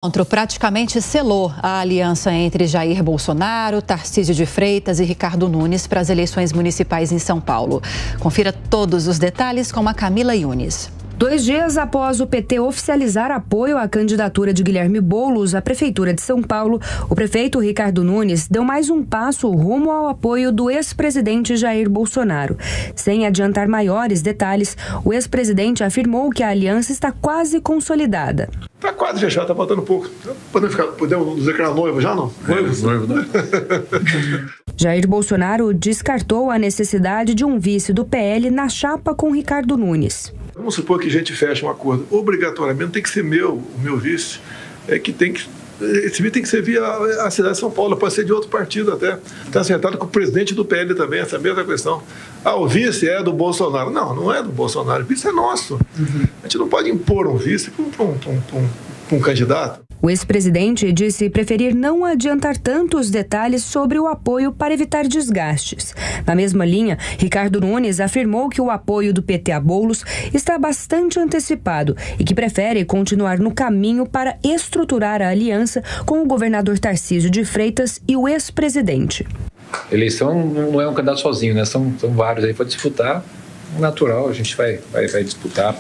O encontro praticamente selou a aliança entre Jair Bolsonaro, Tarcísio de Freitas e Ricardo Nunes para as eleições municipais em São Paulo. Confira todos os detalhes com a Camila Yunes. 2 dias após o PT oficializar apoio à candidatura de Guilherme Boulos à Prefeitura de São Paulo, o prefeito Ricardo Nunes deu mais um passo rumo ao apoio do ex-presidente Jair Bolsonaro. Sem adiantar maiores detalhes, o ex-presidente afirmou que a aliança está quase consolidada. Está quase fechado, está faltando pouco. Podemos dizer que era noivo já, não? Noivo, né? Jair Bolsonaro descartou a necessidade de um vice do PL na chapa com Ricardo Nunes. Vamos supor que a gente feche um acordo. Obrigatoriamente tem que ser o meu vice. Esse vice tem que ser via a cidade de São Paulo, pode ser de outro partido até. Está acertado com o presidente do PL também, essa mesma questão. O vice é do Bolsonaro. Não é do Bolsonaro, o vice é nosso. A gente não pode impor um vice para um candidato. O ex-presidente disse preferir não adiantar tantos detalhes sobre o apoio para evitar desgastes. Na mesma linha, Ricardo Nunes afirmou que o apoio do PT a Boulos está bastante antecipado e que prefere continuar no caminho para estruturar a aliança com o governador Tarcísio de Freitas e o ex-presidente. Eleição não é um candidato sozinho, né? São vários aí para disputar. Natural, a gente vai disputar.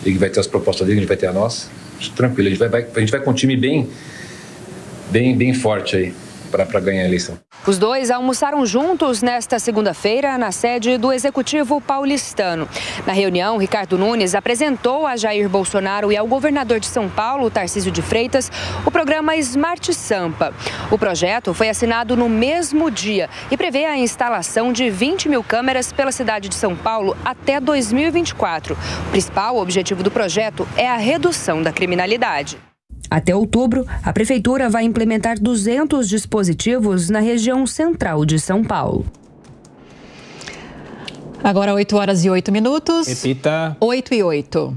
Ele vai ter as propostas dele, a gente vai ter a nossa. Tranquilo, a gente vai com um time bem forte aí para ganhar a eleição. Os dois almoçaram juntos nesta segunda-feira na sede do Executivo paulistano. Na reunião, Ricardo Nunes apresentou a Jair Bolsonaro e ao governador de São Paulo, Tarcísio de Freitas, o programa Smart Sampa. O projeto foi assinado no mesmo dia e prevê a instalação de 20 mil câmeras pela cidade de São Paulo até 2024. O principal objetivo do projeto é a redução da criminalidade. Até outubro, a Prefeitura vai implementar 200 dispositivos na região central de São Paulo. Agora 8h08. Repita. 8h08.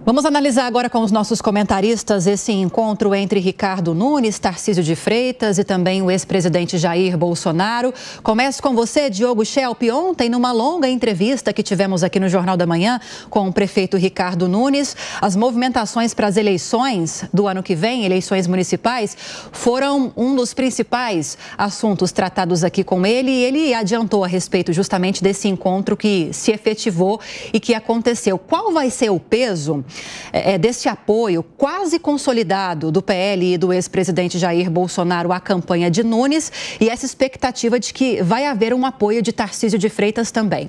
Vamos analisar agora com os nossos comentaristas esse encontro entre Ricardo Nunes, Tarcísio de Freitas e também o ex-presidente Jair Bolsonaro. Começo com você, Diogo Schelp. Ontem, numa longa entrevista que tivemos aqui no Jornal da Manhã com o prefeito Ricardo Nunes, as movimentações para as eleições do ano que vem, eleições municipais, foram um dos principais assuntos tratados aqui com ele. E ele adiantou a respeito justamente desse encontro que se efetivou e que aconteceu. Qual vai ser o peso desse apoio quase consolidado do PL e do ex-presidente Jair Bolsonaro à campanha de Nunes e essa expectativa de que vai haver um apoio de Tarcísio de Freitas também?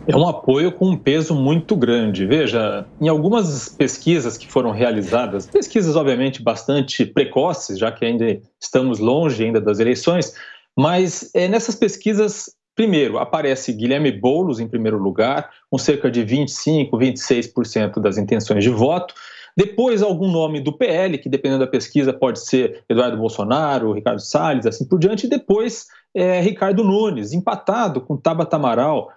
É um apoio com um peso muito grande. Veja, em algumas pesquisas que foram realizadas, pesquisas obviamente bastante precoces, já que ainda estamos longe ainda das eleições, mas nessas pesquisas, primeiro, aparece Guilherme Boulos em primeiro lugar, com cerca de 25%, 26% das intenções de voto. Depois, algum nome do PL, que dependendo da pesquisa pode ser Eduardo Bolsonaro, Ricardo Salles, assim por diante. E depois, Ricardo Nunes, empatado com Tabata Amaral,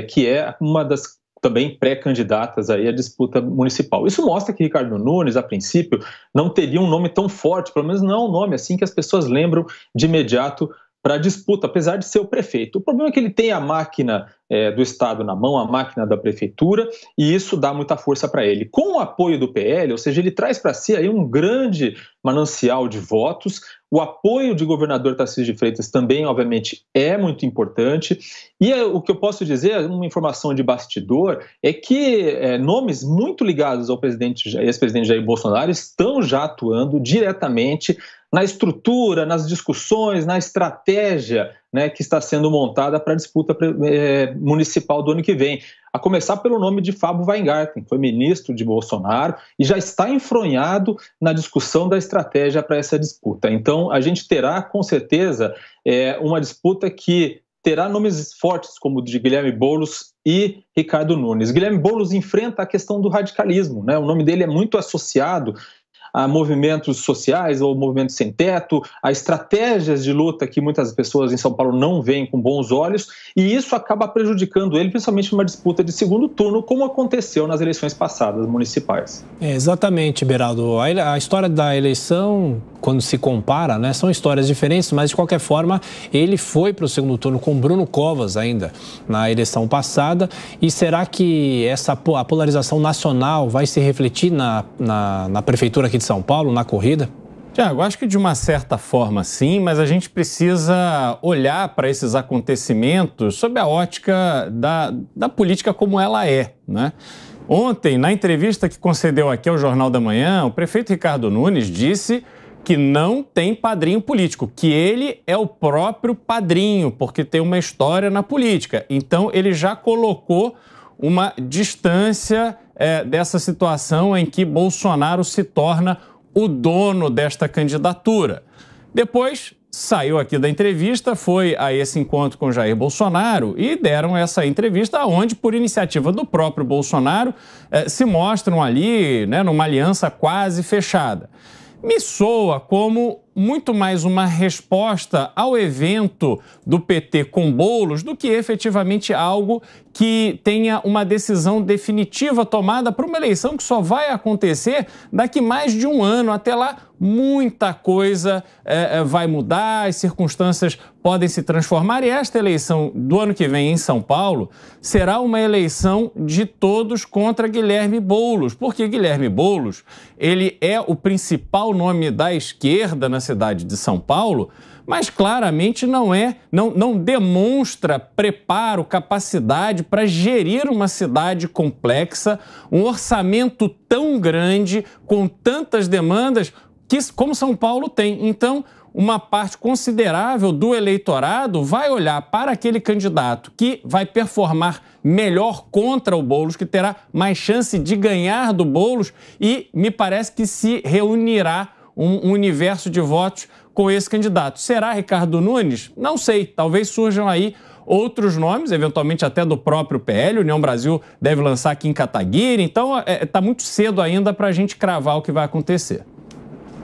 que é uma das também pré-candidatas aí à disputa municipal. Isso mostra que Ricardo Nunes, a princípio, não teria um nome tão forte, pelo menos não é um nome assim que as pessoas lembram de imediato para a disputa, apesar de ser o prefeito. O problema é que ele tem a máquina do Estado na mão, a máquina da prefeitura, e isso dá muita força para ele. Com o apoio do PL, ou seja, ele traz para si aí um grande manancial de votos. O apoio de governador Tarcísio de Freitas também, obviamente, é muito importante. E o que eu posso dizer, uma informação de bastidor, é que nomes muito ligados ao ex-presidente Jair Bolsonaro estão já atuando diretamente na estrutura, nas discussões, na estratégia, né, que está sendo montada para a disputa municipal do ano que vem. A começar pelo nome de Fábio Weingarten, que foi ministro de Bolsonaro e já está enfronhado na discussão da estratégia para essa disputa. Então, a gente terá, com certeza, uma disputa que terá nomes fortes, como o de Guilherme Boulos e Ricardo Nunes. Guilherme Boulos enfrenta a questão do radicalismo, né? O nome dele é muito associado a movimentos sociais ou movimentos sem teto, a estratégias de luta que muitas pessoas em São Paulo não veem com bons olhos, e isso acaba prejudicando ele, principalmente numa disputa de segundo turno, como aconteceu nas eleições passadas municipais. Exatamente, Beraldo. A história da eleição, quando se compara, né, são histórias diferentes, mas de qualquer forma ele foi para o segundo turno com Bruno Covas ainda na eleição passada. E será que a polarização nacional vai se refletir na prefeitura aqui de São Paulo, na corrida? Tiago, acho que de uma certa forma sim, mas a gente precisa olhar para esses acontecimentos sob a ótica da política como ela é, né? Ontem, na entrevista que concedeu aqui ao Jornal da Manhã, o prefeito Ricardo Nunes disse que não tem padrinho político, que ele é o próprio padrinho, porque tem uma história na política. Então, ele já colocou uma distância dessa situação em que Bolsonaro se torna o dono desta candidatura. Depois, saiu aqui da entrevista, foi a esse encontro com Jair Bolsonaro e deram essa entrevista onde, por iniciativa do próprio Bolsonaro, se mostram ali, né, numa aliança quase fechada. Me soa como muito mais uma resposta ao evento do PT com Boulos do que efetivamente algo que tenha uma decisão definitiva tomada para uma eleição que só vai acontecer daqui mais de um ano. Até lá, muita coisa vai mudar, as circunstâncias podem se transformar e esta eleição do ano que vem em São Paulo será uma eleição de todos contra Guilherme Boulos, porque Guilherme Boulos, ele é o principal nome da esquerda na cidade de São Paulo, mas claramente não demonstra preparo, capacidade para gerir uma cidade complexa, um orçamento tão grande, com tantas demandas, como São Paulo tem. Então, uma parte considerável do eleitorado vai olhar para aquele candidato que vai performar melhor contra o Boulos, que terá mais chance de ganhar do Boulos e me parece que se reunirá um universo de votos com esse candidato. Será Ricardo Nunes? Não sei, talvez surjam aí outros nomes, eventualmente até do próprio PL, União Brasil deve lançar Kim Kataguiri, então está muito cedo ainda para a gente cravar o que vai acontecer.